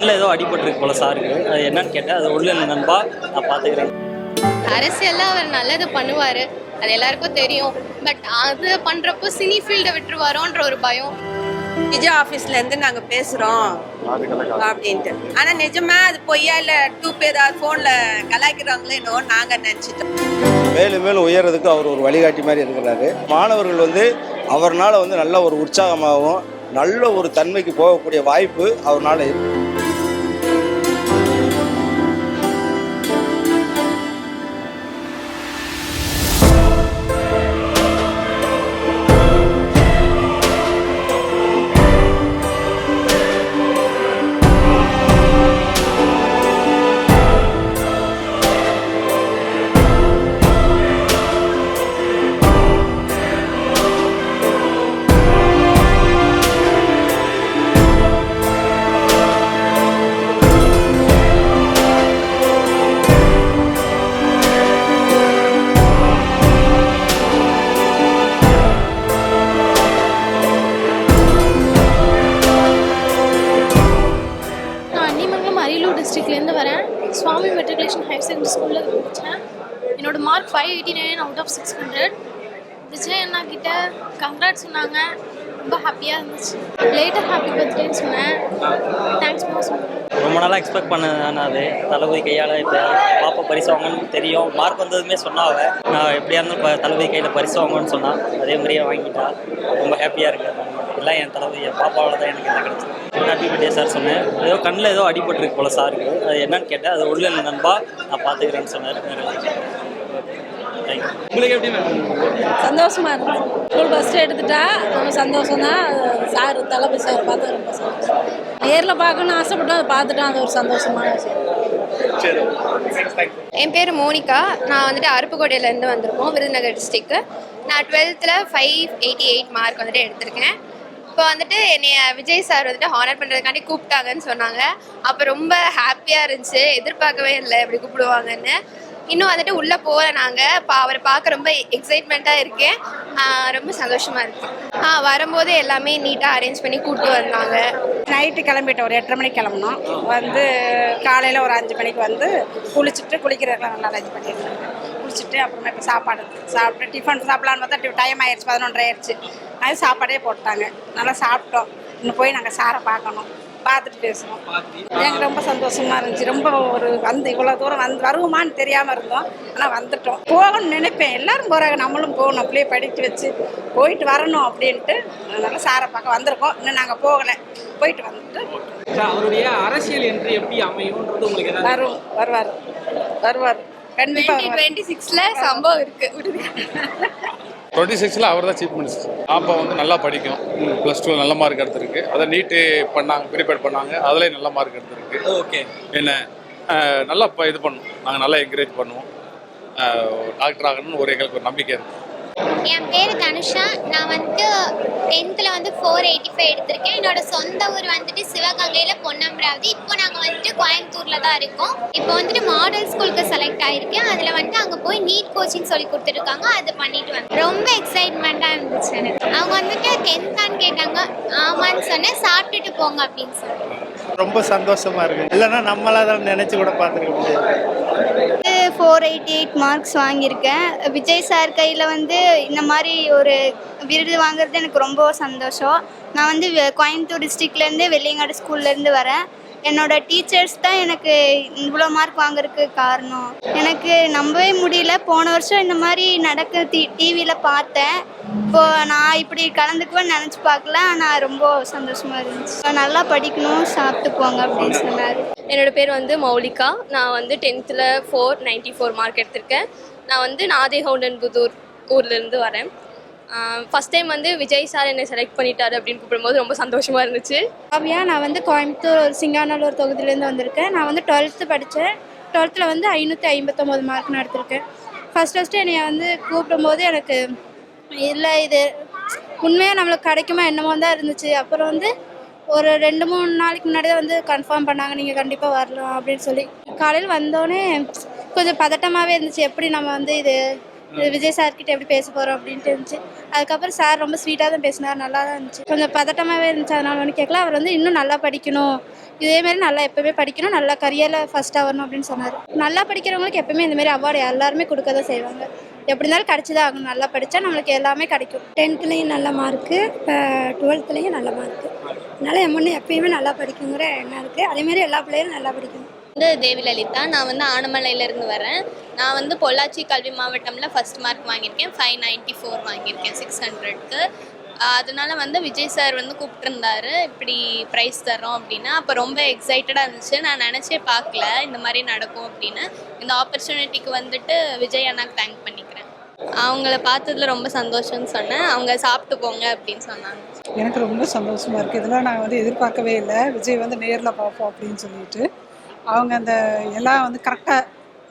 இல்லை ஏதோ அடிபட்டிருக்கு போல சாருக்கு. அது என்னன்னு கேட்டேன். அது உள்ள நண்பா நான் பார்த்துக்கிறேன். அரசியல்ல அவர் நல்லது பண்ணுவார், அது எல்லாருக்கும் தெரியும். பட் அது பண்ணுறப்போ சினி ஃபீல்டை விட்டுருவாரோன்ற ஒரு பயம். விஜய் ஆஃபீஸ்லேருந்து நாங்கள் பேசுகிறோம் அப்படின்ட்டு. ஆனால் நிஜமா அது பொய்யா இல்லை டூப் ஏதாவது ஃபோனில் கலாய்க்கிறாங்களோ என்னவோ நாங்கள் நினச்சிட்டோம். மேலும் மேலும் உயர்றதுக்கு அவர் ஒரு வழிகாட்டி மாதிரி இருக்கிறாரு. மாணவர்கள் அவர்னால நல்ல ஒரு உற்சாகமாகவும் நல்ல ஒரு தன்மைக்கு போகக்கூடிய வாய்ப்பு அவர்னால இருக்கு. டிஸ்ட்ரிக்ட்லேருந்து வரேன். சுவாமி மெட்ரிகுலேஷன் ஹையர் செகண்டரி ஸ்கூலில் படித்தேன். என்னோடய மார்க் 589 அவுட் ஆஃப் 600. விஜய் அண்ணா கிட்ட கங்க்ராட் சொன்னாங்க, ரொம்ப ஹாப்பியாக இருந்துச்சு. லேட்டர் ஹாப்பி பர்த்டேன்னு சொன்னேன். தேங்க்ஸ் சொன்னேன். ரொம்ப நாளாக எக்ஸ்பெக்ட் பண்ணேன். அது தளபதி கையால் இப்போ பாப்பா பரிசு வாங்கன்னு தெரியும். மார்க் வந்ததுமே சொன்னாங்க, நான் எப்படியா இருந்தாலும் தளபதி கையில் பரிசு வாங்கன்னு சொன்னான். அதே மாதிரியே வாங்கிட்டா. ரொம்ப ஹாப்பியாக இருக்கேன். எல்லாம் என் தளபதி என் பாப்பாவில் தான் எனக்கு என்ன கிடச்சிது. ஹாப்பி பர்த்டே சார் சொன்னேன். ஏதோ கண்ணில் ஏதோ அடிபட்டிருக்கு போல சாருக்கு. அது என்னன்னு கேட்டேன். அது உள்ள நண்பா நான் பார்த்துக்கிறேன்னு சொன்னார். உங்களுக்கு எப்படி சந்தோஷமா இருக்கும். ஸ்கூல் ஃபஸ்ட்டு எடுத்துட்டா ரொம்ப சந்தோஷம் தான். சார் தளபதி சார் பார்த்து ரொம்ப சந்தோஷம். நேரில் பார்க்கணும்னு ஆசைப்பட்டோம், அதை பார்த்துட்டோம். அது ஒரு சந்தோஷமான விஷயம். என் பேர் மோனிகா. நான் அருப்புக்கோட்டையிலேருந்து வந்திருக்கோம், விருதுநகர் டிஸ்ட்ரிக்ட்டு. நான் 12th 588 மார்க் எடுத்திருக்கேன். இப்போ என்னைய விஜய் சார் ஹானர் பண்ணுறதுக்காண்டி கூப்பிட்டாங்கன்னு சொன்னாங்க. அப்போ ரொம்ப ஹாப்பியாக இருந்துச்சு. எதிர்பார்க்கவே இல்லை இப்படி கூப்பிடுவாங்கன்னு. இன்னும் உள்ளே போகல. நாங்கள் அவரை பார்க்க ரொம்ப எக்ஸைட்மெண்ட்டாக இருக்கேன். ரொம்ப சந்தோஷமாக இருக்குது. வரும்போது எல்லாமே நீட்டாக அரேஞ்ச் பண்ணி கூப்பிட்டு வந்தாங்க. நைட்டு கிளம்பிட்டோம், ஒரு 8:30 மணிக்கு கிளம்புனோம். காலையில் ஒரு 5 மணிக்கு குளிச்சுட்டு குளிக்கிறதுலாம் நல்லா அரேஞ்ச் பண்ணியிருந்தாங்க. குளிச்சுட்டு அப்புறமா இப்போ சாப்பிட்டு டிஃபன் சாப்பிட்லான்னு பார்த்தா டைம் ஆயிடுச்சு, 11:30 ஆயிடுச்சு. அது சாப்பாடே போட்டாங்க. நல்லா சாப்பிட்டோம். இன்னும் போய் நாங்கள் சாரை பார்க்கணும், பார்த்துட்டு பேசுவோம். எனக்கு ரொம்ப சந்தோஷமா இருந்துச்சு. ரொம்ப இவ்வளோ தூரம் வருவோமான்னு தெரியாமல் இருந்தோம். ஆனால் வந்துட்டோம். போகணும்னு நினைப்பேன், எல்லாரும் போகிறாங்க, நம்மளும் போகணும், அப்படியே படித்து வச்சு போயிட்டு வரணும் அப்படின்ட்டு நல்லா சாரை பார்க்க வந்திருக்கோம். இன்னும் நாங்கள் போகலை, போயிட்டு வந்துட்டு. அவருடைய அரசியல் என்ட்ரி எப்படி அமையும்ன்றது உங்களுக்கு வருவார் கண்டிப்பாக. 2026 சம்பவம் இருக்குது. 26 அவர் தான் சீஃப் மினிஸ்டர். பாப்பா நல்லா படிக்கும். +2 நல்ல மார்க் எடுத்திருக்கு. அதை நீட்டு ப்ரிப்பேர் பண்ணாங்க, அதுலேயும் நல்ல மார்க் எடுத்திருக்கு. ஓகே, என்ன நல்லா இது பண்ணுவோம். நாங்கள் நல்லா என்கரேஜ் பண்ணுவோம். டாக்டர் ஆகணும்னு எங்களுக்கு ஒரு நம்பிக்கை இருக்குது. என் பேர் தனுஷா. நான் 10th 485 எடுத்திருக்கேன். என்னோட சொந்த ஊர் சிவகங்கையில் பொன்னமராவதி. இப்போ நாங்கள் கோயம்புத்தூரில் தான் இருக்கோம். இப்போ மாடல் ஸ்கூலுக்கு செலக்ட் ஆகிருக்கேன். அதில் அங்கே போய் நீட் கோச்சிங் சொல்லி கொடுத்துருக்காங்க. அது பண்ணிட்டு வந்தேன். ரொம்ப எக்ஸைட்மெண்ட்டாக இருந்துச்சு எனக்கு. அவங்க 10th கேட்டாங்க. ஆமான்னு சொன்னேன். சாப்பிட்டுட்டு போங்க அப்படின்னு சொன்னேன். ரொம்ப சந்தோஷமா இருக்கு. இல்லைன்னா நம்மளால நினைச்சு கூட பார்த்துக்க முடியாது. 488 மார்க்ஸ் வாங்கியிருக்கேன். விஜய் சார் கையில் இந்த மாதிரி ஒரு விருது வாங்குறது எனக்கு ரொம்ப சந்தோஷம். நான் கோயம்புத்தூர் டிஸ்ட்ரிக்ட்லேருந்து வெள்ளியங்காடு ஸ்கூல்லேருந்து வரேன். என்னோடய டீச்சர்ஸ் தான் எனக்கு இவ்வளோ மார்க் வாங்குறதுக்கு காரணம். எனக்கு நம்பவே முடியல. போன வருஷம் இந்த மாதிரி நடக்க டிவியில் பார்த்தேன். இப்போது நான் இப்படி கலந்துக்குவேன்னு நினச்சி பார்க்கல. ஆனால் ரொம்ப சந்தோஷமாக இருந்துச்சு. நல்லா படிக்கணும், சாப்பிட்டு போங்க அப்படின்னு சொன்னார். என்னோடய பேர் மௌலிகா. நான் 10th 494 மார்க் எடுத்திருக்கேன். நான் நாதேகவுண்டன்புதூர் ஊர்லேருந்து வரேன். ஃபஸ்ட் டைம் விஜய் சார் என்னை செலக்ட் பண்ணிட்டாரு அப்படின்னு கூப்பிடும்போது ரொம்ப சந்தோஷமாக இருந்துச்சு. காவியா. நான் கோயம்புத்தூர் சிங்காநல்லூர் தொகுதியிலேருந்து வந்திருக்கேன். நான் 12th படித்தேன். 12th 559 மார்க் நான் எடுத்திருக்கேன். ஃபஸ்ட்டு என்னை கூப்பிடும்போது எனக்கு இல்லை, இது உண்மையாக நம்மளுக்கு கிடைக்குமா என்னமோ தான் இருந்துச்சு. அப்புறம் ஒரு 2-3 நாளைக்கு முன்னாடி தான் கன்ஃபார்ம் பண்ணாங்க, நீங்கள் கண்டிப்பாக வரலாம் அப்படின்னு சொல்லி. காலையில் வந்தோடனே கொஞ்சம் பதட்டமாகவே இருந்துச்சு. எப்படி நம்ம இது விஜய் சார்கிட்ட எப்படி பேச போகிறோம் அப்படின்ட்டு இருந்துச்சு. அதுக்கப்புறம் சார் ரொம்ப ஸ்வீட்டாக தான் பேசினார், நல்லா தான் இருந்துச்சு. கொஞ்சம் பதட்டமாகவே இருந்துச்சு, அதனால ஒன்று கேட்கல. அவர் வந்து இன்னும் நல்லா படிக்கணும், இதேமாரி நல்லா எப்போவுமே படிக்கணும், நல்லா கரியரில் ஃபஸ்ட்டாக வரணும் அப்படின்னு சொன்னார். நல்லா படிக்கிறவங்களுக்கு எப்போவுமே இந்தமாரி அவார்டு எல்லாருமே கொடுக்க தான் செய்வாங்க. எப்படி இருந்தாலும் கிடச்சி தான் ஆகணும். நல்லா படித்தா நம்மளுக்கு எல்லாமே கிடைக்கும். 10th நல்ல மார்க்கு, இப்போ 12th நல்ல மார்க்கு. அதனால் என் பொண்ணு எப்பயுமே நல்லா படிக்குங்கிற எண்ணம் இருக்குது. அதேமாரி எல்லா பிள்ளைகளும் நல்லா படிக்கணும். தேவி லலிதா, நான் வந்து ஆனமலையிலேருந்து வரேன். நான் வந்து பொள்ளாச்சி கல்வி மாவட்டமில் ஃபஸ்ட் மார்க் வாங்கியிருக்கேன். 594 வாங்கியிருக்கேன் 600க்கு. அதனால வந்து விஜய் சார் வந்து கூப்பிட்டுருந்தாரு, இப்படி ப்ரைஸ் தரோம் அப்படின்னா. அப்போ ரொம்ப எக்ஸைட்டடாக இருந்துச்சு. நான் நினச்சே பார்க்கல இந்த மாதிரி நடக்கும் அப்படின்னு. இந்த ஆப்பர்ச்சுனிட்டிக்கு வந்துட்டு விஜய் அண்ணாக்கு தேங்க் பண்ணிக்கிறேன். அவங்கள பார்த்ததுல ரொம்ப சந்தோஷம்னு சொன்னேன். அவங்க சாப்பிட்டு போங்க அப்படின்னு சொன்னாங்க. எனக்கு ரொம்ப சந்தோஷமாக இருக்குது. இதெல்லாம் நான் வந்து எதிர்பார்க்கவே இல்லை. விஜய் வந்து நேரில் பார்ப்போம் அப்படின்னு சொல்லிட்டு அவங்க அந்த எல்லாம் வந்து கரெக்டாக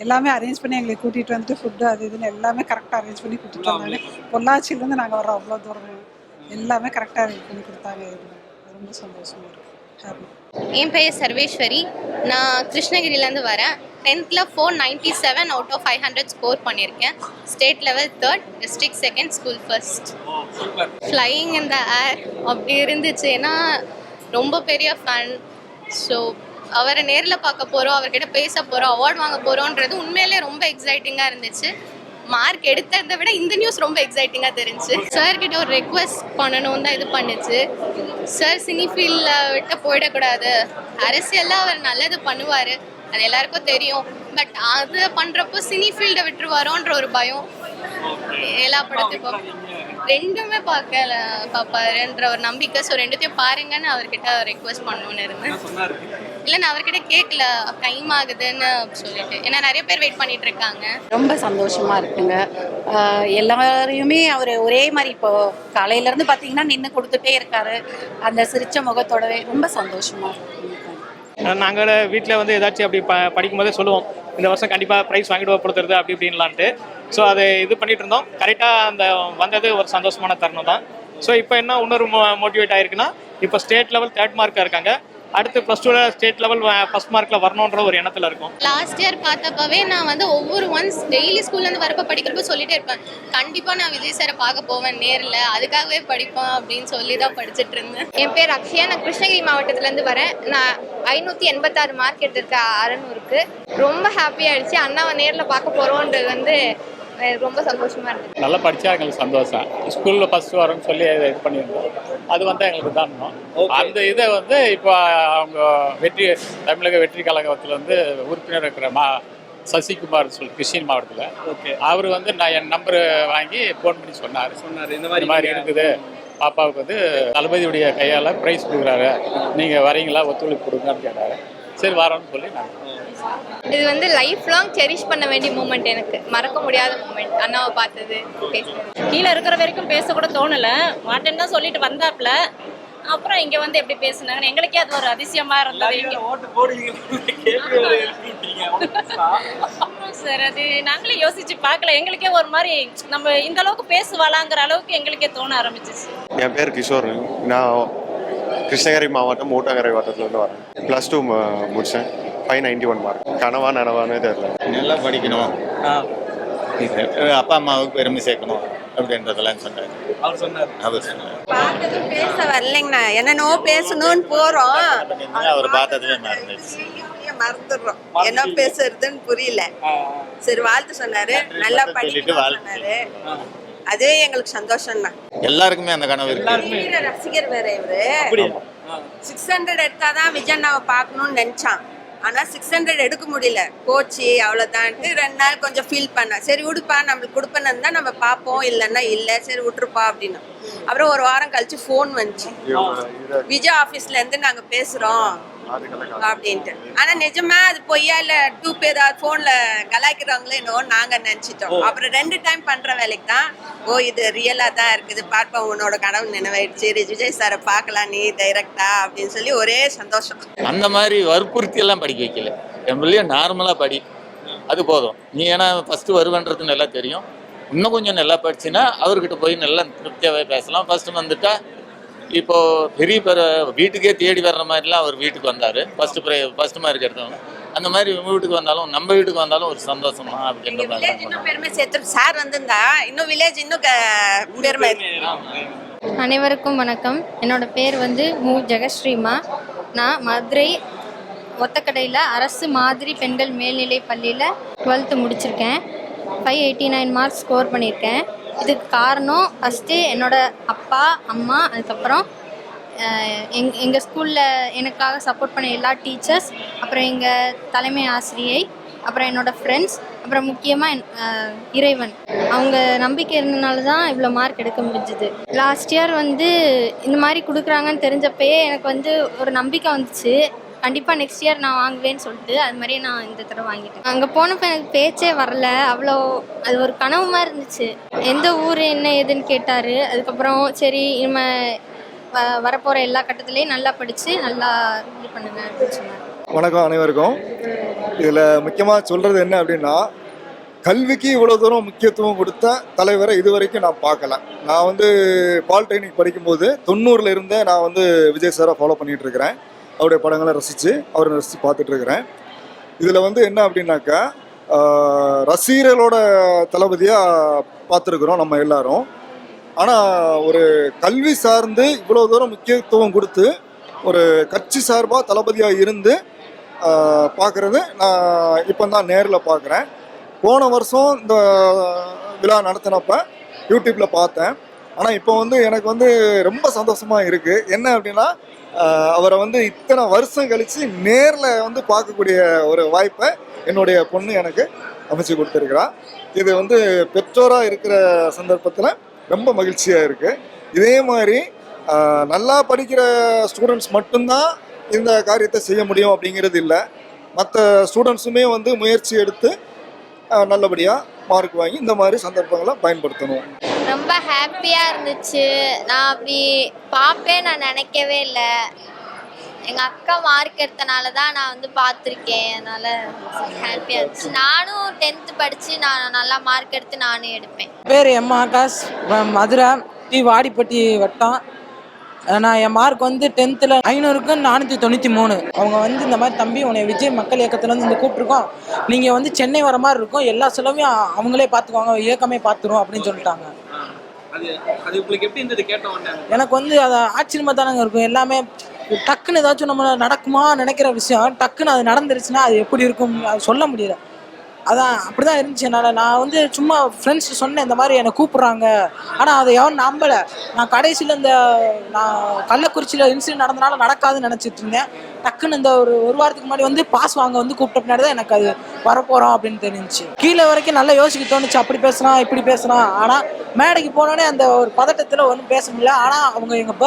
எல்லாமே அரேஞ்ச் பண்ணி எங்களை கூட்டிகிட்டு வந்துட்டு ஃபுட்டு அது இதுன்னு எல்லாமே கரெக்டாக அரேஞ்ச் பண்ணி கூட்டிகிட்டு வந்தாங்க. பொள்ளாச்சியிலேருந்து நாங்கள் வர்றோம், அவ்வளோ தூரம் எல்லாமே கரெக்டாக அரேஞ்ச் பண்ணி கொடுத்தாங்க. ரொம்ப சந்தோஷமாக இருக்குது, ஹாப்பி. என் பெயர் சர்வேஸ்வரி. நான் கிருஷ்ணகிரிலேருந்து வரேன். 10th 497 அவுட் ஆஃப் 500 ஸ்கோர் பண்ணியிருக்கேன். State level 3rd, district 2nd, school 1st. Flying in the air அப்படி இருந்துச்சு. ஏன்னா ரொம்ப பெரிய ஃபன். ஸோ அவரை நேரில் பார்க்க போகிறோம், அவர்கிட்ட பேச போகிறோம், அவார்ட் வாங்க போகிறோன்றது உண்மையிலே ரொம்ப எக்ஸைட்டிங்காக இருந்துச்சு. மார்க் எடுத்ததை விட இந்த நியூஸ் ரொம்ப எக்ஸைட்டிங்காக தெரிஞ்சுச்சு. சார்கிட்ட ஒரு ரெக்வஸ்ட் பண்ணணும் தான் இது பண்ணுச்சு. சார் சினி ஃபீல்டில் விட்டு போயிடக்கூடாது. அரசியலில் அவர் நல்லது பண்ணுவார், அது எல்லாருக்கும் தெரியும். பட் அது பண்ணுறப்போ சினி ஃபீல்டை விட்டுருவாரோன்ற ஒரு பயம். எல்லா படத்துக்கும் ரெண்டுமே பார்ப்பாருன்ற ஒரு நம்பிக்கை. ஸோ ரெண்டுத்தையும் பாருங்கன்னு அவர்கிட்ட ரெக்வஸ்ட் பண்ணணும்னு இருந்தேன். இல்லை, நான் அவர்கிட்ட கேட்கல, டைம் ஆகுதுன்னு சொல்லிட்டு. ஏன்னா நிறைய பேர் வெயிட் பண்ணிட்டு இருக்காங்க. ரொம்ப சந்தோஷமா இருக்குங்க. எல்லாரையுமே அவர் ஒரே மாதிரி இப்போ காலையிலேருந்து பார்த்தீங்கன்னா நின்று கொடுத்துட்டே இருக்காரு. அந்த சிரிச்ச முகத்தோடவே ரொம்ப சந்தோஷமா இருக்கு. நாங்கள் வீட்டில் வந்து ஏதாச்சும் அப்படி படிக்கும்போதே சொல்லுவோம், இந்த வருஷம் கண்டிப்பாக ப்ரைஸ் வாங்கிட்டு கொடுத்துருது அப்படி இப்படின்லான்ட்டு. ஸோ அதை இது பண்ணிட்டு இருந்தோம். கரெக்டாக அந்த வந்தது ஒரு சந்தோஷமான தருணம் தான். ஸோ இப்போ என்ன இன்னொரு மோட்டிவேட் ஆகிருக்குன்னா, இப்போ ஸ்டேட் லெவல் 3rd மார்க்காக இருக்காங்க. அடுத்து +2 ஸ்டேட் லெவல் 1st மார்க்கில் வரணுன்ற ஒரு எண்ணத்தில் இருக்கும். லாஸ்ட் இயர் பார்த்தப்பவே நான் வந்து ஒவ்வொரு ஒன்ஸ் டெய்லி ஸ்கூல்லேருந்து வரப்போ படிக்கிறப்போ சொல்லிட்டே இருப்பேன், கண்டிப்பாக நான் விஜய் சாரை பார்க்க போவேன் நேரில், அதுக்காகவே படிப்பேன் அப்படின்னு சொல்லி தான் படிச்சுட்டு இருந்தேன். என் பேர் அக்ஷயா, நான் கிருஷ்ணகிரி மாவட்டத்துலேருந்து வரேன். நான் 586 மார்க் எடுத்திருக்கேன் 600க்கு. ரொம்ப ஹாப்பியாகிடுச்சு. அண்ணாவை நேரில் பார்க்க போகிறோன்றது வந்து ரொம்ப சந்தோஷமாக இருந்துச்சு. நல்லா படித்தா எங்களுக்கு சந்தோஷம். ஸ்கூலில் ஃபஸ்ட்டு வரேன்னு சொல்லி இது பண்ணியிருந்தோம். அது வந்து எங்களுக்கு தான் அந்த இதை வந்து இப்போ அவங்க தமிழக வெற்றி கழகத்தில் வந்து உறுப்பினர் இருக்கிற சசிகுமார் சொல்லி கிருஷ்ணகிரி மாவட்டத்தில். ஓகே, அவர் வந்து நான் என் நம்பரு வாங்கி ஃபோன் பண்ணி சொன்னார் இந்த மாதிரி இருக்குது, பாப்பாவுக்கு வந்து தளபதியுடைய கையால் ப்ரைஸ் கொடுக்குறாரு, நீங்கள் வரீங்களா, ஒத்துழைப்பு கொடுங்கன்னு கேட்டார். சரி வரோன்னு சொல்லி நான் இது வந்து லைஃப் லாங் செரிஷ் பண்ண வேண்டிய மூமெண்ட், எனக்கு மறக்க முடியாத மூமெண்ட். அண்ணாவை பார்த்தது, கீழே இருக்கிற வரைக்கும் பேசக்கூட தோணலை, மாட்டேன்னு தான் சொல்லிட்டு வந்தாப்புல. அப்புறம் இங்கே வந்து எப்படி பேசுனாங்கன்னு எங்களுக்கே அது ஒரு அதிசயமாக இருந்தது. சார் அது நாங்களே யோசிச்சு பார்க்கல, எங்களுக்கே ஒரு மாதிரி நம்ம இந்த அளவுக்கு பேசுவாளாங்கிற அளவுக்கு எங்களுக்கே தோண ஆரம்பிச்சிச்சு. என் பேர் கிஷோர். நான் கிருஷ்ணகிரி மாவட்டம் ஊட்டங்கரை வட்டத்துலேருந்து வரேன். +2 முடித்தேன். 591 மார்க். கனவா நனவானே தெரியல. நல்லா படிக்கணும், அப்பா அம்மாவுக்கு பெருமை சேர்க்கணும் அப்படின்றதெல்லாம் சொன்னார். அவர் சொன்னார் பார்த்ததும் பேச வரலைங்கண்ணா, என்னென்னோ பேசணும்னு போகிறோம், அவர் பார்த்ததுமே மறந்துடுச்சு. மறந்துடுறோம், என்ன பேசுறதுன்னு புரியல. சரி வாழ்த்து சொன்னாரு, நல்லா படிக்கணும் சொன்னாரு, அதுவே எங்களுக்கு சந்தோஷம் தான். எல்லாருக்குமே அந்த கனவு இருக்கு. ரசிகர் வேற இவரு. 600 எடுத்தாதான் விஜயண்ணாவை பார்க்கணும்னு நினைச்சான். ஆனா 600 எடுக்க முடியல, போச்சு அவ்வளவுதான்ட்டு 2 நாள் கொஞ்சம் ஃபீல் பண்ணேன். சரி விடுப்பா, நம்மளுக்கு கொடுப்பேன்னு தான் நம்ம பார்ப்போம், இல்லைன்னா இல்லை, சரி விட்டுருப்பா அப்படின்னு. அப்புறம் ஒரு வாரம் கழிச்சு ஃபோன் வந்துச்சு, விஜய் ஆஃபீஸ்ல இருந்து நாங்க பேசுறோம் அப்படின்ட்டு. ஆனா நிஜமா அது பொய்யா இல்ல டூப் ஏதாவது போன்ல கலாய்க்கிறாங்களோ என்னவோ நாங்க நினைச்சிட்டோம். அப்புறம் 2 டைம் பண்ற வேலைக்கு தான், ஓ இது ரியலா தான் இருக்குது, பார்ப்பா உன்னோட கனவு நினைவாயிடுச்சு, விஜய் சாரை பார்க்கலாம் நீ டைரக்டா அப்படின்னு சொல்லி ஒரே சந்தோஷம். அந்த மாதிரி வற்புறுத்தி எல்லாம் படிக்க வைக்கல, என் பிள்ளைய நார்மலா படி, அது போதும். நீ ஏன்னா ஃபர்ஸ்ட் வருவன்றது நல்லா தெரியும், இன்னும் கொஞ்சம் நல்லா படிச்சுன்னா அவர்கிட்ட போய் நல்லா திருப்தியாகவே பேசலாம். ஃபர்ஸ்ட் வந்துட்டா இப்போது பெரிய வீட்டுக்கே தேடி வர்ற மாதிரிலாம் அவர் வீட்டுக்கு வந்தார். ஃபஸ்ட்டு மார்க் எடுத்தவங்க அந்த மாதிரி இவங்க வீட்டுக்கு வந்தாலும் நம்ம வீட்டுக்கு வந்தாலும் ஒரு சந்தோஷம் தான் அப்படின்ற மாதிரி வில்லேஜ் இன்னும் பெருமை சேர்த்து சார் வந்திருந்தா இன்னும் வில்லேஜ் இன்னும் பெருமை. அனைவருக்கும் வணக்கம். என்னோட பேர் வந்து மு ஜெகஸ்ரீமா. நான் மதுரை ஒத்தக்கடையில் அரசு மாதிரி பெண்கள் மேல்நிலை பள்ளியில் 12th முடிச்சிருக்கேன். 589 மார்க்ஸ் ஸ்கோர் பண்ணியிருக்கேன். இதுக்கு காரணம் ஃபஸ்ட்டு என்னோடய அப்பா அம்மா, அதுக்கப்புறம் எங்கள் ஸ்கூலில் எனக்காக சப்போர்ட் பண்ண எல்லா டீச்சர்ஸ், அப்புறம் எங்கள் தலைமை ஆசிரியை, அப்புறம் என்னோடய ஃப்ரெண்ட்ஸ், அப்புறம் முக்கியமாக இறைவன். அவங்க நம்பிக்கை இருந்தனால தான் இவ்வளோ மார்க் எடுக்க முடிஞ்சுது. லாஸ்ட் இயர் வந்து இந்த மாதிரி கொடுக்குறாங்கன்னு தெரிஞ்சப்பயே எனக்கு வந்து ஒரு நம்பிக்கை வந்துச்சு. கண்டிப்பாக நெக்ஸ்ட் இயர் நான் வாங்குவேன்னு சொல்லிட்டு அது மாதிரியே நான் இந்த தடவை வாங்கிட்டேன். அங்கே போனப்போ எனக்கு பேச்சே வரல. அவ்வளோ அது ஒரு கனவு மாதிரி இருந்துச்சு. எந்த ஊர் என்ன ஏதுன்னு கேட்டார். அதுக்கப்புறம் சரி நம்ம வரப்போகிற எல்லா கட்டத்துலேயும் நல்லா படித்து நல்லா இது பண்ணுங்க அப்படின்னு சொன்னார். வணக்கம் அனைவருக்கும். இதில் முக்கியமாக சொல்கிறது என்ன அப்படின்னா, கல்விக்கு இவ்வளோ தூரம் முக்கியத்துவம் கொடுத்த தலைவரை இது வரைக்கும் நான் பார்க்கல. நான் வந்து பாலிடெக்னிக் படிக்கும்போது 90ல் இருந்தே நான் வந்து விஜய் சாரை ஃபாலோ பண்ணிகிட்ருக்கிறேன். அவருடைய படங்களை அவரை ரசித்து பார்த்துட்ருக்கிறேன். இதில் வந்து என்ன அப்படின்னாக்கா, ரசிகர்களோட தளபதியாக பார்த்துருக்குறோம் நம்ம எல்லாரும். ஆனால் ஒரு கல்வி சார்ந்து இவ்வளோ தூரம் முக்கியத்துவம் கொடுத்து ஒரு கட்சி சார்பாக தளபதியாக இருந்து பார்க்குறது நான் இப்போ தான் நேரில் பார்க்குறேன். போன வருஷம் இந்த விழா நடத்தினப்ப யூடியூப்பில் பார்த்தேன். ஆனால் இப்போ வந்து எனக்கு வந்து ரொம்ப சந்தோஷமாக இருக்குது. என்ன அப்படின்னா, அவரை வந்து இத்தனை வருஷம் கழித்து நேரில் வந்து பார்க்கக்கூடிய ஒரு வாய்ப்பை என்னுடைய பொண்ணு எனக்கு அமைச்சு கொடுத்துருக்குறா. இது வந்து பெற்றோராக இருக்கிற சந்தர்ப்பத்தில் ரொம்ப மகிழ்ச்சியாக இருக்குது. இதே மாதிரி நல்லா படிக்கிற ஸ்டூடெண்ட்ஸ் மட்டும்தான் இந்த காரியத்தை செய்ய முடியும் அப்படிங்கிறது இல்லை. மற்ற ஸ்டூடெண்ட்ஸுமே வந்து முயற்சி எடுத்து நல்லபடியாக மார்க் வாங்கி இந்த மாதிரி சந்தர்ப்பங்களை பயன்படுத்தணும். ரொம்ப ஹாப்பியாக இருந்துச்சு. நான் அப்படி பார்ப்பேன் நான் நினைக்கவே இல்லை. எங்கள் அக்கா மார்க் எடுத்தனால தான் நான் வந்து பார்த்துருக்கேன். அதனால் ஹாப்பியாக இருந்துச்சு. நானும் 10th படித்து நான் நல்லா மார்க் எடுத்து நானும் எடுப்பேன். பேர் எம் ஆகாஷ், மதுரை வாடிப்பட்டி வட்டம். நான் என் மார்க் வந்து 10th 500க்கு 493. அவங்க வந்து இந்த மாதிரி, தம்பி உன்னை விஜய் மக்கள் இயக்கத்தில் வந்து இந்த கூப்பிட்ருக்கோம், நீங்கள் வந்து சென்னை வர மாதிரி இருக்கும், எல்லா செலவையும் அவங்களே பார்த்துக்குவாங்க, இயக்கமே பார்த்துருவோம் அப்படின்னு சொல்லிட்டாங்க. எனக்கு வந்து அது ஆச்சரியமாக தானங்க இருக்கும். எல்லாமே டக்குன்னு ஏதாச்சும் நம்ம நடக்குமா நினைக்கிற விஷயம் டக்குன்னு அது நடந்துருச்சுன்னா அது எப்படி இருக்கும் அது சொல்ல முடியல. அதான் அப்படி தான் இருந்துச்சு. என்னால் நான் வந்து சும்மா ஃப்ரெண்ட்ஸ் சொன்னேன் இந்த மாதிரி என்னை கூப்பிட்றாங்க. ஆனால் அதை எவரும் நம்பலை. நான் கடைசியில் இந்த நான் கள்ளக்குறிச்சியில் இன்சிடென்ட் நடந்தனால நடக்காதுன்னு நினச்சிட்டு இருந்தேன். டக்குன்னு இந்த ஒரு வாரத்துக்கு முன்னாடி வந்து பாஸ் வாங்க வந்து கூப்பிட்ட பின்னாடி தான் எனக்கு அது வரப்போகிறோம் அப்படின்னு தெரிஞ்சிச்சு. கீழே வரைக்கும் நல்லா யோசிக்க தோணுச்சு, அப்படி பேசுகிறான் இப்படி பேசுகிறான். ஆனால் மேடைக்கு போனோடனே அந்த ஒரு பதட்டத்தில் ஒன்றும் பேச முடியல. ஆனால் அவங்க எங்கள்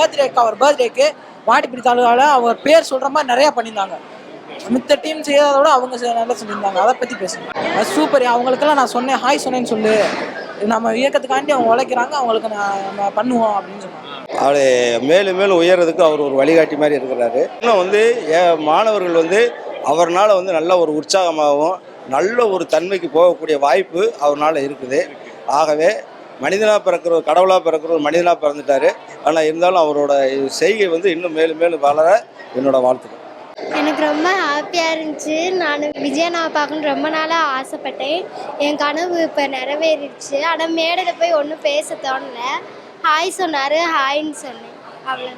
அவர் பர்த்டேக்கு வாடிப்பட்டி தாலுகாவில் அவர் பேர் சொல்கிற மாதிரி நிறையா பண்ணியிருந்தாங்க. மித்த டீம் செய்யாத விட அவங்க நல்லா சொல்லியிருந்தாங்க. அதை பற்றி பேசுகிறேன். அது சூப்பர். அவங்களுக்கெல்லாம் நான் சொன்னேன், ஹாய் சொன்னேன்னு சொல்லு, நம்ம இயக்கத்துக்காண்டி அவங்க உழைக்கிறாங்க, அவங்களுக்கு நம்ம பண்ணுவோம் அப்படின்னு சொன்னாங்க. அவரை மேலும் மேலும் உயர்றதுக்கு அவர் ஒரு வழிகாட்டி மாதிரி இருக்கிறாரு. இன்னும் வந்து மாணவர்கள் வந்து அவர்னால் வந்து நல்ல ஒரு உற்சாகமாகவும் நல்ல ஒரு தன்மைக்கு போகக்கூடிய வாய்ப்பு அவர்னால் இருக்குது. ஆகவே மனிதனாக பிறக்கிற கடவுளாக பிறக்கிற ஒரு மனிதனாக பிறந்துட்டார். ஆனால் இருந்தாலும் அவரோட செய்கை வந்து இன்னும் மேலும் மேலும் வளர என்னோட வாழ்த்துக்கள். எனக்கு ரொம்ப ஹாப்பியாக இருந்துச்சு. நான் விஜயனாவை பார்க்கணுன்னு ரொம்ப நாளாக ஆசைப்பட்டேன். என் கனவு இப்போ நிறைவேறிடுச்சு. ஆனால் மேடையில் போய் ஒன்றும் பேச தோணலை. ஹாய் சொன்னார், ஹாய்ன்னு சொன்னேன், அவ்வளோ.